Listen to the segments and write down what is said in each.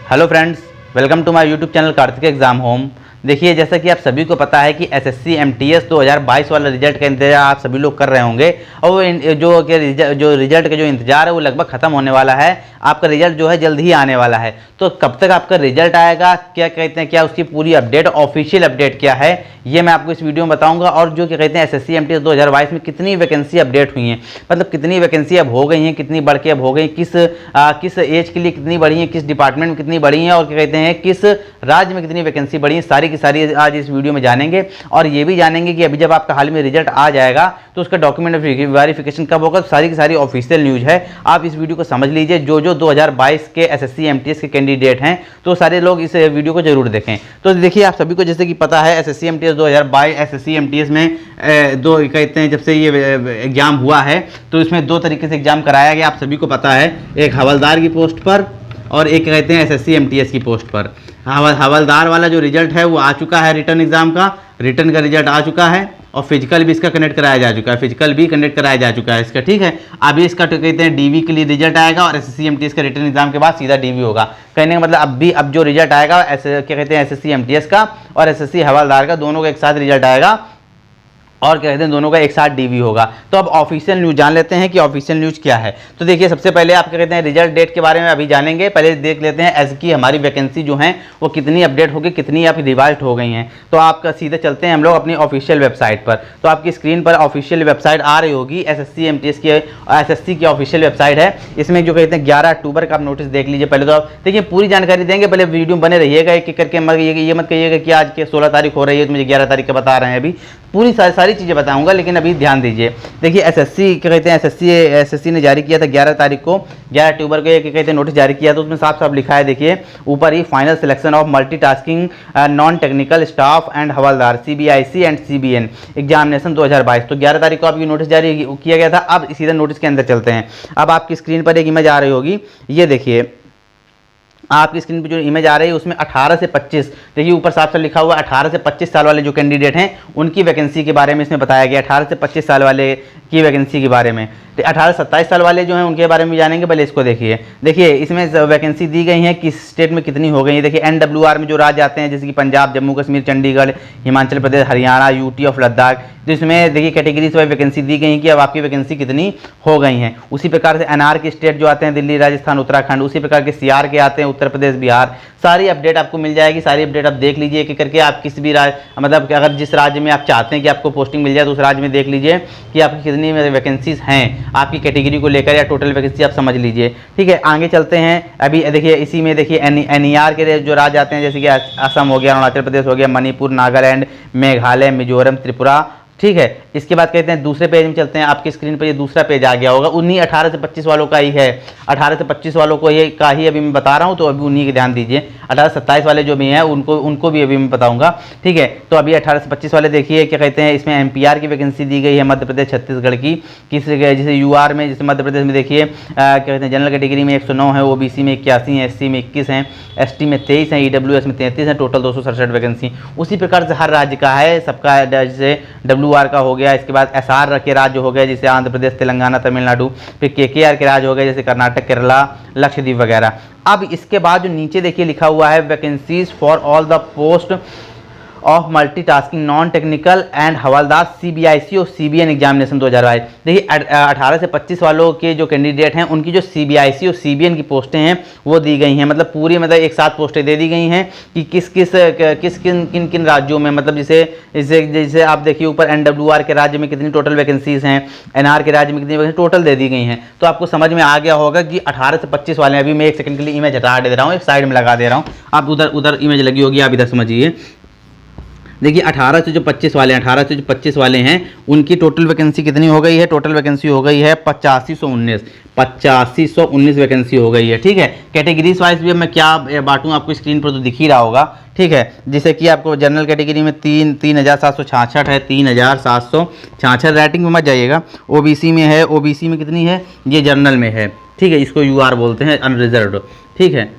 Hello friends, welcome to my YouTube channel Kartik exam home. देखिए, जैसा कि आप सभी को पता है कि एसएससी एमटीएस 2022 वाला रिजल्ट का इंतजार आप सभी लोग कर रहे होंगे और वो जो रिजल्ट का जो इंतजार है वो लगभग ख़त्म होने वाला है। आपका रिजल्ट जो है जल्द ही आने वाला है। तो कब तक आपका रिजल्ट आएगा, क्या कहते हैं, क्या उसकी पूरी अपडेट, ऑफिशियल अपडेट क्या है, ये मैं आपको इस वीडियो में बताऊंगा। और जो क्या कहते हैं एसएससी एमटीएस 2022 में कितनी वैकेंसी अपडेट हुई हैं, मतलब कितनी वैकेंसी अब हो गई हैं, कितनी बढ़ के अब हो गई, किस एज के लिए कितनी बढ़ी हैं, किस डिपार्टमेंट में कितनी बढ़ी हैं और क्या कहते हैं किस राज्य में कितनी वैकेंसी बढ़ी है, सारी की सारी आज इस वीडियो में जानेंगे। और ये भी जानेंगे कि अभी जब आपका हाल में रिजल्ट आ जाएगा तो उसका डॉक्यूमेंट वेरिफिकेशन कब होगा। सारी की सारी ऑफिशियल न्यूज़ है, आप इस वीडियो को समझ लीजिए। जो 2022 के एसएससी एमटीएस के कैंडिडेट हैं तो सारे लोग इस वीडियो को जरूर देखें। तो देखिए, आप सभी को जैसे कि पता है एसएससी एमटीएस 2022 एसएससी एमटीएस में दो कहते हैं जब से ये एग्जाम हुआ है तो इसमें दो तरीके से एग्जाम कराया गया, आप सभी को पता है। एक हवलदार की पोस्ट पर और एक कहते हैं एसएससी एमटीएस की पोस्ट पर। हवलदार वाला जो रिजल्ट है वो आ चुका है, रिटर्न एग्जाम का रिटर्न का रिजल्ट आ चुका है और फिजिकल भी इसका कंडक्ट कराया जा चुका है, फिजिकल भी कंडक्ट कराया जा चुका है इसका, ठीक है। अभी इसका तो कहते हैं डीवी के लिए रिजल्ट आएगा और एसएससी एमटीएस का रिटर्न एग्जाम के बाद सीधा डीवी होगा। कहने का मतलब अब जो रिजल्ट आएगा क्या कहते हैं एसएससी एमटीएस का और एसएससी हवलदार का, दोनों का एक साथ रिजल्ट आएगा और क्या कहते हैं दोनों का एक साथ डीवी होगा। तो अब ऑफिशियल न्यूज़ जान लेते हैं कि ऑफिशियल न्यूज़ क्या है। तो देखिए, सबसे पहले आप क्या कहते हैं रिजल्ट डेट के बारे में अभी जानेंगे। पहले देख लेते हैं एज की हमारी वैकेंसी जो है वो कितनी अपडेट होगी, कितनी आपकी रिवाइज हो गई हैं। तो आपका सीधे चलते हैं हम लोग अपनी ऑफिशियल वेबसाइट पर। तो आपकी स्क्रीन पर ऑफिशियल वेबसाइट आ रही होगी, एसएससी एमटीएस की एसएससी की ऑफिशियल वेबसाइट है। इसमें जो कहते हैं 11 अक्टूबर का आप नोटिस देख लीजिए। पहले तो आप देखिए पूरी जानकारी देंगे, पहले वीडियो बने रहिएगा एक एक करके। ये मत कहिएगा कि आज के 16 तारीख हो रही है तो मुझे 11 तारीख का बता रहे हैं। अभी पूरी सारी चीज़ें बताऊंगा, लेकिन अभी ध्यान दीजिए। देखिए, एसएससी क्या कहते हैं एसएससी ने जारी किया था 11 तारीख को, 11 अक्टूबर को क्या कहते हैं नोटिस जारी किया। तो उसमें साफ साफ लिखा है, देखिए ऊपर ही, final selection of multitasking non technical staff and हवलदार सीबीआईसी एंड सीबीएन एग्जामिनेशन 2022। तो 11 तारीख को आपकी नोटिस जारी किया गया था। अब सीधा नोटिस के अंदर चलते हैं। अब आपकी स्क्रीन पर एक इमेज आ रही होगी, ये देखिए आपकी स्क्रीन पे जो इमेज आ रही है उसमें 18 से 25, देखिए ऊपर साफ साफ लिखा हुआ है 18 से 25 साल वाले जो कैंडिडेट हैं उनकी वैकेंसी के बारे में इसमें बताया गया। 18 से 25 साल वाले की वैकेंसी के बारे में। 18 से 27 साल वाले जो हैं उनके बारे में जानेंगे। पहले इसको देखिए इसमें वैकेंसी दी गई है किस स्टेट में कितनी हो गई है। देखिए एनडब्ल्यूआर में जो राज्य आते हैं जैसे कि पंजाब, जम्मू कश्मीर, चंडीगढ़, हिमाचल प्रदेश, हरियाणा, यूटी ऑफ लद्दाख। तो इसमें देखिए कैटेगरी से वैकेंसी दी गई है कि अब आपकी वैकेंसी कितनी हो गई हैं। उसी प्रकार से एनआर के स्टेट जो आते हैं दिल्ली, राजस्थान, उत्तराखंड, उसी प्रकार के सीआर के आते हैं उत्तर प्रदेश, बिहार। सारी अपडेट आपको मिल जाएगी, सारी अपडेट आप देख लीजिए एक एक करके। आप किसी भी मतलब अगर जिस राज्य में आप चाहते हैं कि आपको पोस्टिंग मिल जाए तो उस राज्य में देख लीजिए कि आपकी कितनी वैकेंसीज हैं आपकी कैटेगरी को लेकर, या टोटल वैकेंसी आप समझ लीजिए, ठीक है। आगे चलते हैं। अभी देखिए इसी में देखिए एनईआर के जो राज्य आते हैं जैसे कि असम हो गया, अरुणाचल प्रदेश हो गया, मणिपुर, नागालैंड, मेघालय, मिजोरम, त्रिपुरा, ठीक है। इसके बाद कहते हैं दूसरे पेज में चलते हैं। आपकी स्क्रीन पर ये दूसरा पेज आ गया होगा, उन्हीं 18 से 25 वालों का ही है। 18 से 25 वालों को ये का ही अभी मैं बता रहा हूँ, तो अभी उन्हीं के ध्यान दीजिए। 18 से 27 वाले जो भी हैं उनको भी अभी मैं बताऊंगा, ठीक है। तो अभी 18 से 25 वाले देखिए क्या कहते हैं, इसमें एमपीआर की वैकेंसी दी गई है मध्य प्रदेश, छत्तीसगढ़ की। जैसे यूआर में, जैसे मध्य प्रदेश में देखिए क्या कहते हैं जनरल कैटेगरी में 109 है, ओबीसी में 81 है, एससी में 21 हैं, एसटी में 23 हैं, ईडब्ल्यूएस में 33 है, टोटल 267 वैकेंसी। उसी प्रकार से हर राज्य का है सबका, जैसे डब्ल्यूआर का हो गया, इसके बाद एसआर के राज्य हो गए जैसे आंध्र प्रदेश, तेलंगाना, तमिलनाडु, फिर केकेआर के राज्य हो गए जैसे कर्नाटक, केरला, लक्षद्वीप वगैरह। अब इसके बाद जो नीचे देखिए लिखा हुआ है vacancies for all the post of multitasking non technical and हवलदार सीबीआईसी और सीबीएन एग्जामिनेशन 2022। देखिए 18 से 25 वालों के जो कैंडिडेट हैं उनकी जो सीबीआईसी और सीबीएन की पोस्टें हैं वो दी गई हैं, मतलब पूरी मतलब एक साथ पोस्टें दे दी गई हैं कि किन किन राज्यों में, मतलब जैसे आप देखिए ऊपर एनडब्ल्यूआर के राज्य में कितनी टोटल वैकेंसीज हैं, एनआर के राज्य में कितनी वैकेंसी टोटल दे दी गई हैं। तो आपको समझ में आ गया होगा कि 18 से 25 वाले। अभी मैं एक सेकंड के लिए इमेज हटा दे रहा हूँ, एक साइड में लगा दे रहा हूँ, आप उधर इमेज लगी होगी, आप इधर समझिए। देखिए 18 से जो 25 वाले हैं, 18 से जो 25 वाले हैं उनकी टोटल वैकेंसी कितनी हो गई है, टोटल वैकेंसी हो गई है 8519 वैकेंसी हो गई है, ठीक है। कैटेगरीज वाइज भी मैं क्या बांटूं आपको स्क्रीन पर तो दिख ही रहा होगा, ठीक है। जैसे कि आपको जनरल कैटेगरी में 3766 है, 3766 राइटिंग में मत जाइएगा। ओबीसी में है, ओबीसी में कितनी है, ये जनरल में है, ठीक है, इसको यूआर बोलते हैं, अनरिजर्व्ड, ठीक है,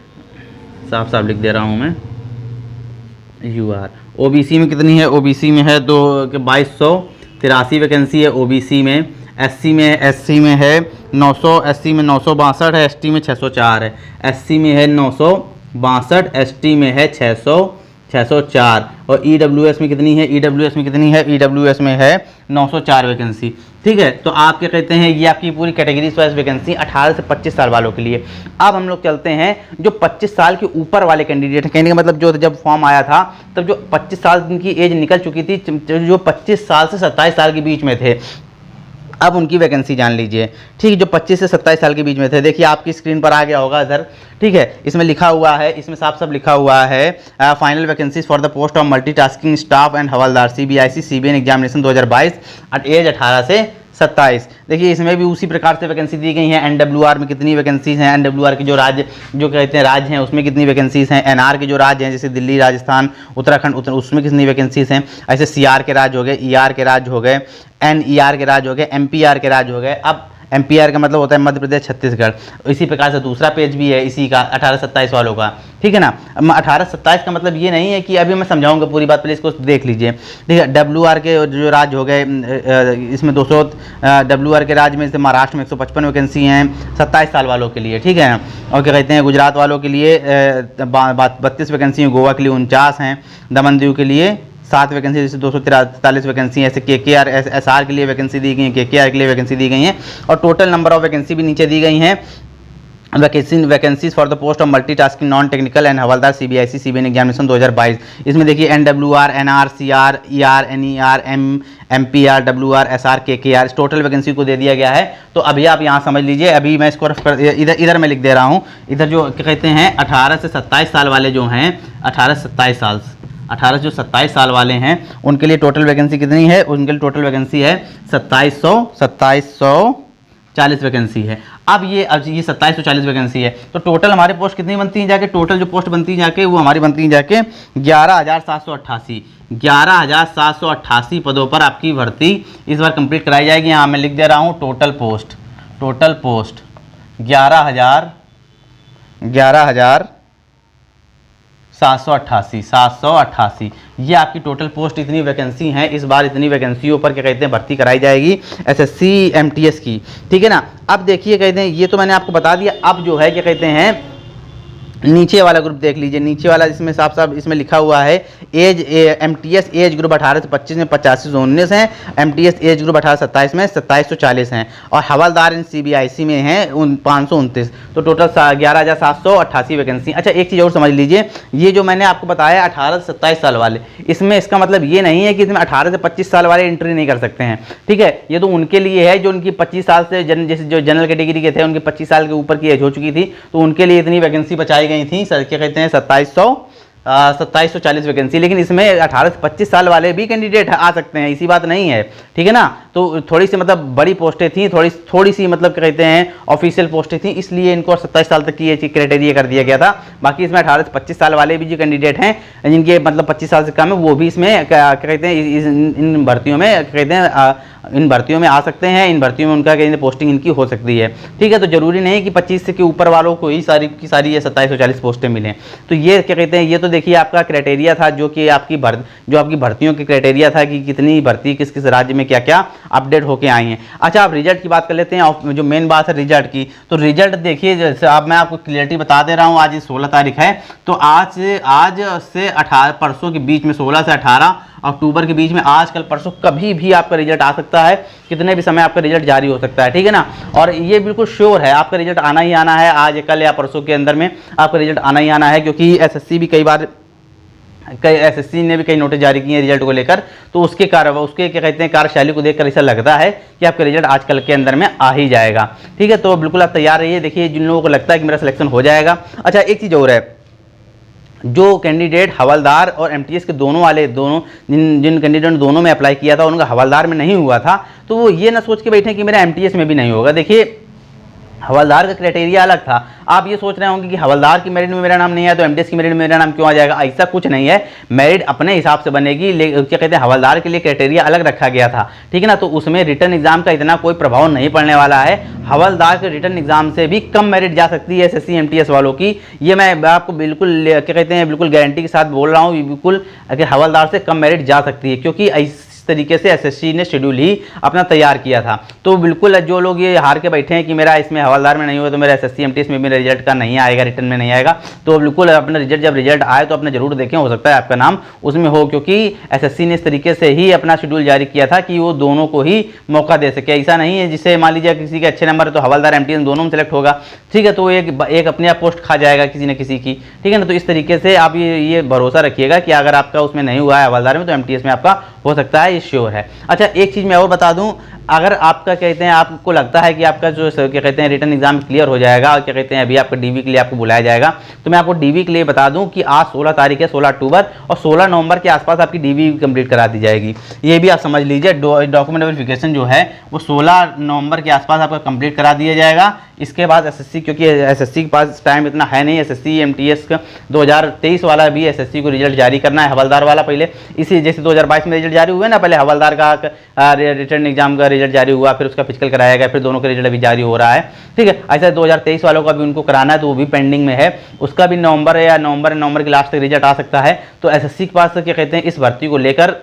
साफ साफ लिख दे रहा हूँ मैं यूआर। ओबीसी में कितनी है, ओबीसी में है 2283 वैकेंसी है ओबीसी में। एससी में है 900, एससी में 962 है, एसटी में 604 है, एससी में है 900 62, ST में है 604 और EWS में कितनी है, EWS में कितनी है, EWS में है 904 वैकेंसी। ठीक है, तो आप क्या कहते हैं, ये आपकी पूरी कैटेगरी वाइज वैकेंसी 18 से 25 साल वालों के लिए। अब हम लोग चलते हैं जो 25 साल के ऊपर वाले कैंडिडेट हैं, कहने का मतलब जो जब फॉर्म आया था तब जो 25 साल की एज निकल चुकी थी, जो 25 साल से 27 साल के बीच में थे, अब उनकी वैकेंसी जान लीजिए। ठीक है, जो 25 से 27 साल के बीच में थे, देखिए आपकी स्क्रीन पर आ गया होगा इधर। ठीक है, इसमें लिखा हुआ है, इसमें साफ साफ लिखा हुआ है final vacancies for the post of multitasking staff and havaldar CBIC CBN examination 2022 age 18 से 27। देखिए इसमें भी उसी प्रकार से वैकेंसी दी गई हैं। NWR में कितनी वैकेंसीज हैं, NWR के जो राज्य जो कहते हैं राज्य हैं उसमें कितनी वैकेंसीज हैं, NR के जो राज्य हैं जैसे दिल्ली, राजस्थान, उत्तराखंड, उसमें कितनी वैकेंसीज हैं, ऐसे CR के राज्य हो गए, ER के राज्य हो गए, NER के राज्य हो गए, MPR के राज्य हो गए। अब MPR का मतलब होता है मध्य प्रदेश, छत्तीसगढ़। इसी प्रकार से दूसरा पेज भी है इसी का 18-27 वालों का। ठीक है ना, 18-27 का मतलब ये नहीं है कि अभी मैं समझाऊंगा पूरी बात, पहले इसको देख लीजिए। ठीक है, WR के जो राज्य हो गए, इसमें 200 WR के राज्य में से महाराष्ट्र में 155 वैकेंसी हैं 27 साल वालों के लिए। ठीक है, और क्या कहते हैं गुजरात वालों के लिए 32 वैकेंसी हैं, गोवा के लिए 49 हैं, दमन दीव के लिए 7 वैकेंसी, जैसे 243 वैकेंसी ऐसे KKR SR के लिए वैकेंसी दी गई है, KKR के लिए वैकेंसी दी गई हैं, और टोटल नंबर ऑफ वैकेंसी भी नीचे दी गई हैं। Vacancies for the post of multitasking non technical and havaldar CBIC CBN examination 2022। इसमें देखिए NWR, NR, CR, ER, NER, MPR, WR, SR, KKR total vacancy को दे दिया गया है। तो अभी आप यहाँ समझ लीजिए, अभी मैं इसको इधर मैं लिख दे रहा हूँ। इधर जो क्या कहते हैं 18 से 27 साल वाले जो हैं, 18 से 27 साल वाले हैं उनके लिए टोटल वैकेंसी कितनी है, उनके लिए टोटल वैकेंसी है 2740 वैकेंसी है। अब ये 2740 वैकेंसी है, तो टोटल हमारे पोस्ट कितनी बनती हैं जाके, टोटल जो पोस्ट बनती हैं जाके वो हमारी बनती हैं जाके 11,788 पदों पर आपकी भर्ती इस बार कंप्लीट कराई जाएगी। यहाँ मैं लिख दे रहा हूँ टोटल पोस्ट 11,788 ये आपकी टोटल पोस्ट, इतनी वैकेंसी हैं इस बार, इतनी वैकेंसियों पर क्या कहते हैं भर्ती कराई जाएगी SSC MTS की। ठीक है ना, अब देखिए कहते हैं ये तो मैंने आपको बता दिया। अब जो है क्या कहते हैं नीचे वाला ग्रुप देख लीजिए, नीचे वाला इसमें साफ साफ इसमें लिखा हुआ है एज MTS एज ग्रुप 18 से 25 में 8519 हैं, MTS एज ग्रुप 18 से 27 में 2740 हैं, और हवलदार इन CBIC में हैं 529। तो टोटल 11,788 वैकेंसी। अच्छा एक चीज़ और समझ लीजिए, ये जो मैंने आपको बताया 18 से 27 साल वाले, इसमें इसका मतलब ये नहीं है कि इसमें 18 से 25 साल वाले एंट्री नहीं कर सकते हैं। ठीक है, ये तो उनके लिए है जो उनकी 25 साल से जैसे जो जनरल कैटेगरी के थे उनकी 25 साल के ऊपर की एज हो चुकी थी, तो उनके लिए इतनी वैकेंसी बचाई गई थी सर, क्या कहते हैं 2740 वैकेंसी। लेकिन इसमें 18 से 25 साल वाले भी कैंडिडेट आ सकते हैं, इसी बात नहीं है। ठीक है ना, तो थोड़ी सी मतलब बड़ी पोस्टें थी, थोड़ी सी मतलब क्या कहते हैं ऑफिशियल पोस्टें थी, इसलिए इनको 27 साल तक की ये क्राइटेरिया कर दिया गया था। बाकी इसमें 18 से 25 साल वाले भी जो कैंडिडेट हैं जिनके मतलब 25 साल से कम है वो भी इसमें क्या कहते हैं इन भर्तियों में क्या कहते हैं इन भर्तियों में आ सकते हैं, इन भर्तियों में उनका कहते हैं पोस्टिंग इनकी हो सकती है। ठीक है, तो जरूरी नहीं कि 25 से के ऊपर वालों को ही सारी की सारी ये 2740 पोस्टें मिलें। तो ये क्या कहते हैं, ये तो देखिए आपका क्राइटेरिया था जो कि आपकी भर्तियों की क्राइटेरिया था कि कितनी भर्ती किस किस राज्य में क्या क्या अपडेट होके आई हैं। अच्छा आप रिजल्ट की बात कर लेते हैं, जो मेन बात है रिजल्ट की। तो रिजल्ट देखिए, जैसे अब मैं आपको क्लियरिटी बता दे रहा हूँ, आज 16 तारीख है, तो आज से 18 परसों के बीच में 16 से 18 अक्टूबर के बीच में आज कल परसों कभी भी आपका रिजल्ट आ सकता है, कितने भी समय आपका रिजल्ट जारी हो सकता है। ठीक है ना, और ये बिल्कुल श्योर है आपका रिजल्ट आना ही आना है, आज कल या परसों के अंदर में आपका रिजल्ट आना ही आना है, क्योंकि SSC भी SSC ने भी कई नोटिस जारी किए हैं रिजल्ट को लेकर। तो उसके क्या कहते हैं कार्यशैली को देखकर ऐसा लगता है कि आपका रिजल्ट आजकल के अंदर में आ ही जाएगा। ठीक है, तो बिल्कुल आप तैयार रहिए। देखिए जिन लोगों को लगता है कि मेरा सिलेक्शन हो जाएगा। अच्छा एक चीज़ और है, जो कैंडिडेट हवलदार और MTS के दोनों जिन कैंडिडेट ने दोनों में अप्लाई किया था उनका हवलदार में नहीं हुआ था, तो वो ये ना सोच के बैठे कि मेरा MTS में भी नहीं होगा। देखिए हवलदार का क्राइटेरिया अलग था, आप ये सोच रहे होंगे कि हवलदार की मेरिट में मेरा नाम नहीं है तो MTS की मेरिट में मेरा नाम क्यों आ जाएगा। ऐसा कुछ नहीं है, मेरिट अपने हिसाब से बनेगी। क्या कहते हैं हवलदार के लिए क्राइटेरिया अलग रखा गया था। ठीक है ना, तो उसमें रिटर्न एग्जाम का इतना कोई प्रभाव नहीं पड़ने वाला है। हवलदार के रिटर्न एग्जाम से भी कम मेरिट जा सकती है SSC MTS वालों की, ये मैं आपको बिल्कुल क्या कहते हैं बिल्कुल गारंटी के साथ बोल रहा हूँ, बिल्कुल हवलदार से कम मेरिट जा सकती है, क्योंकि तरीके से एसएससी ने शेड्यूल ही अपना तैयार किया था। तो बिल्कुल जो लोग ये हार के बैठे हैं कि मेरा इसमें हवलदार में नहीं हुआ तो मेरा एसएससी एमटीएस में भी रिजल्ट का नहीं आएगा, रिटर्न में नहीं आएगा, तो बिल्कुल अपना जब रिजल्ट आए तो अपना जरूर देखें, हो सकता है आपका नाम उसमें हो, क्योंकि एसएससी ने इस तरीके से ही अपना शेड्यूल जारी किया था कि वो दोनों को ही मौका दे सके। ऐसा नहीं है जिसे मान लीजिए किसी के अच्छे नंबर है तो हवलदार एमटीएस दोनों में सेलेक्ट होगा, ठीक है, तो एक अपने आप पोस्ट खा जाएगा किसी न किसी की, ठीक है ना। तो इस तरीके से आप ये भरोसा रखिएगा कि अगर आपका उसमें नहीं हुआ है हवलदार में तो एमटीएस में आपका हो सकता है, ये श्योर है। अच्छा, एक चीज़ मैं और बता दूं, अगर आपका कहते हैं आपको लगता है कि आपका जो क्या कहते हैं रिटर्न एग्जाम क्लियर हो जाएगा और क्या कहते हैं अभी आपका डीवी के लिए आपको बुलाया जाएगा, तो मैं आपको डीवी के लिए बता दूं कि आज 16 तारीख है, 16 अक्टूबर और 16 नवंबर के आसपास आपकी डीवी कंप्लीट करा दी जाएगी। ये भी आप समझ लीजिए, डॉक्यूमेंट वेरिफिकेशन जो है वो 16 नवंबर के आसपास आपका कंप्लीट करा दिया जाएगा। इसके बाद एसएससी, क्योंकि एसएससी के पास टाइम इतना है नहीं, एसएससी एमटीएस का 2023 वाला भी एसएससी को रिजल्ट जारी करना है, हवलदार वाला पहले, इसी जैसे 2022 में रिजल्ट जारी हुए ना, पहले हवलदार का रिटर्न एग्जाम का रिजल्ट जारी हुआ, फिर उसका फिजिकल कराया गया, फिर दोनों का रिजल्ट अभी जारी हो रहा है, ठीक है। ऐसा 2023 वालों का भी उनको कराना है तो वो भी पेंडिंग में है, उसका भी नवंबर के लास्ट तक रिजल्ट आ सकता है। तो एसएससी के पास क्या कहते हैं इस भर्ती को लेकर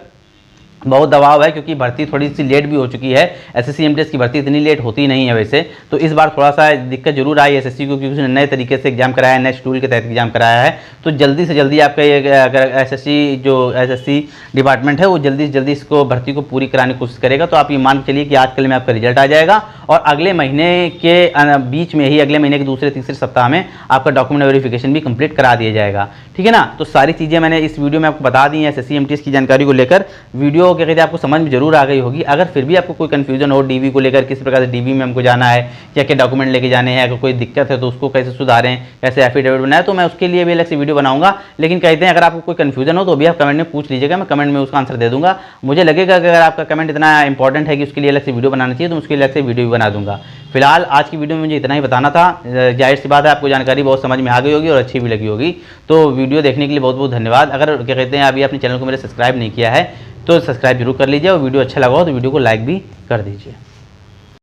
बहुत दबाव है, क्योंकि भर्ती थोड़ी सी लेट भी हो चुकी है। एसएससी एमटीएस की भर्ती इतनी लेट होती नहीं है वैसे, तो इस बार थोड़ा सा दिक्कत जरूर आई एसएससी को, क्योंकि उसने नए तरीके से एग्जाम कराया है, नए शेड्यूल के तहत एग्जाम कराया है। तो जल्दी से जल्दी आपका ये अगर एसएससी डिपार्टमेंट है वो जल्दी से जल्दी इसको भर्ती को पूरी कराने की कोशिश करेगा। तो आप ये मान के चलिए कि आजकल में आपका रिजल्ट आ जाएगा और अगले महीने के बीच में ही, अगले महीने के दूसरे तीसरे सप्ताह में आपका डॉक्यूमेंट वेरिफिकेशन भी कंप्लीट करा दिया जाएगा, ठीक है ना। तो सारी चीज़ें मैंने इस वीडियो में आपको बता दी हैं एसएससी एमटीएस की जानकारी को लेकर। वीडियो क्या कहते हैं आपको समझ में जरूर आ गई होगी। अगर फिर भी आपको कोई कंफ्यूजन हो डीवी को लेकर, किस प्रकार से डीवी में हमको जाना है, क्या क्या डॉक्यूमेंट लेके जाने हैं, अगर कोई दिक्कत है तो उसको कैसे सुधारें, कैसे एफिडेविट बनाए, तो मैं उसके लिए भी अलग से वीडियो बनाऊंगा। लेकिन कहते हैं अगर आपको कोई कंफ्यूजन हो तो भी आप कमेंट में पूछ लीजिएगा, मैं कमेंट में उसका आंसर दे दूंगा। मुझे लगेगा कि अगर आपका कमेंट इतना इंपॉर्टेंट है कि उसके लिए अलग से वीडियो बनाना चाहिए तो उसके लिए अलग से वीडियो भी बना दूंगा। फिलहाल आज की वीडियो में मुझे इतना ही बताना था। जाहिर सी बात है आपको जानकारी बहुत समझ में आ गई होगी और अच्छी भी लगी होगी। तो वीडियो देखने के लिए बहुत बहुत धन्यवाद। अगर क्या कहते हैं अभी अपने चैनल को मेरे सब्सक्राइब नहीं किया है तो सब्सक्राइब जरूर कर लीजिए और वीडियो अच्छा लगा हो तो वीडियो को लाइक भी कर दीजिए।